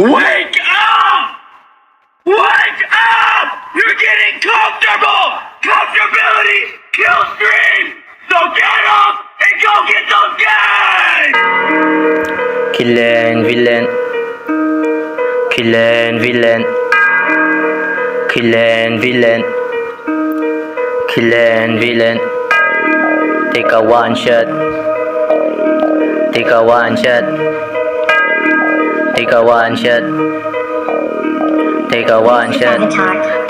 Wake up! Wake up! You're getting comfortable! Comfortability kills dreams! So get up and go get those guys! Killing villain. Killing villain. Killing villain. Killing villain. Take a one shot. Take a one shot. Take a one shot. Take a one shot.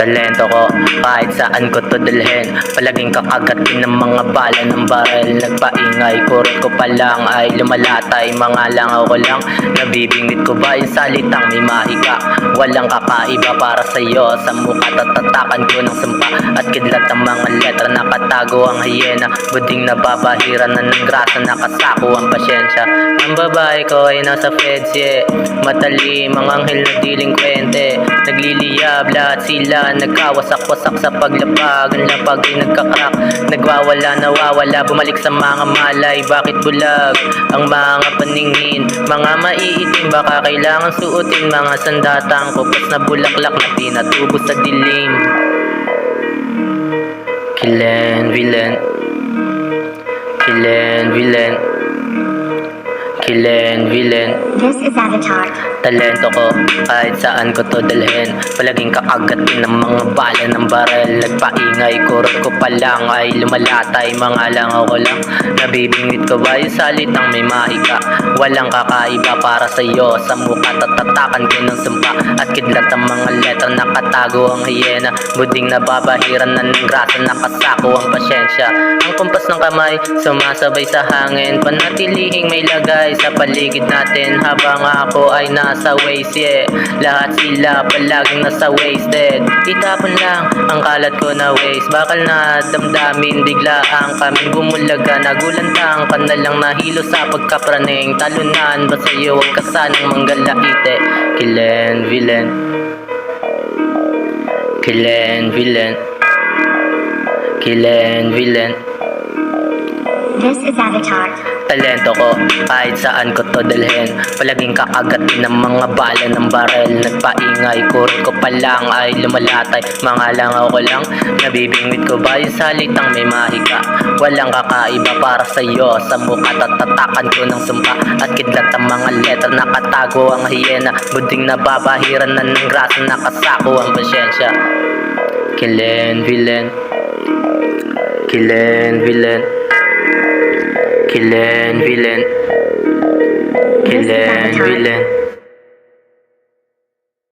Talento ko kahit saan ko to dalhin. Palaging kakagatin ng mga bala ng barel. Nagpaingay, kurot ko pa lang ay lumalatay. Mga langaw ko lang, nabibingwit ko ba yung salitang may mahika. Walang kakaiba para sa'yo. Sa mukha tatatakan ko ng sumpa at kidlat ang mga letra. Nakatago ang hyena, buding nababahiran na ng grasa. Nakasako ang pasyensya. Ang babae ko ay nasa feds, yeah. Matalim ang anghel na delinkwente. Nagliliyab lahat sila, nagkawasak-wasak sa paglapag. Ang lapag ay nagkakrak, nagwawala, nawawala, bumalik sa mga malay. Bakit bulag ang mga paningin? Mga maiitim, baka kailangan suotin. Mga sandatang kupas na bulaklak na pinatubo sa dilim. Killing villain. Killing villain. Killing villain. This is Avatar. Talento ko kahit saan ko to dalhin. Palaging kakagatin ng mga bala ng barel. Nagpaingay, kurot ko pa lang ay lumalatay. Mga langaw ko lang, nabibingwit ko ba yung salitang may mahika. Walang kakaiba para sa'yo. Sa mukha tatatakan ko ng sumpa at kidlat ang mga letra. Nakatago ang hyena, buding nababahiran na ng grasa. Nakasako ang pasyensya. Ang kumpas ng kamay sumasabay sa hangin. Panatilihing may lagay sa paligid natin habang ako ay nasa waist, yeah. Lahat sila palaging nasa wasted. Itapon lang ang kalat ko na waist. Bakal na damdamin, bigla ang kaming bumulaga. Nagulantang ka na lang nahilo sa pagkapraning. Talunan ba sa'yo ang kasanang manggalaite? Killing villain. Killing villain. Killing villain. This is Avatar. Talento ko kahit saan ko to dalhin. Palaging kakagatin ng mga bala ng barel. Nagpaingay, kurot ko pa lang ay lumalatay. Mga langaw ko lang, nabibingwit ko ba yung salitang may mahika. Walang kakaiba para sa'yo. Sa mukha tatatakan ko ng sumpa at kidlat ang mga letra. Nakatago ang hyena, buding nababahiran na ng grasa. Nakasako ang pasyensya. Killing villain. Killing villain. Killing villain. Killing villain.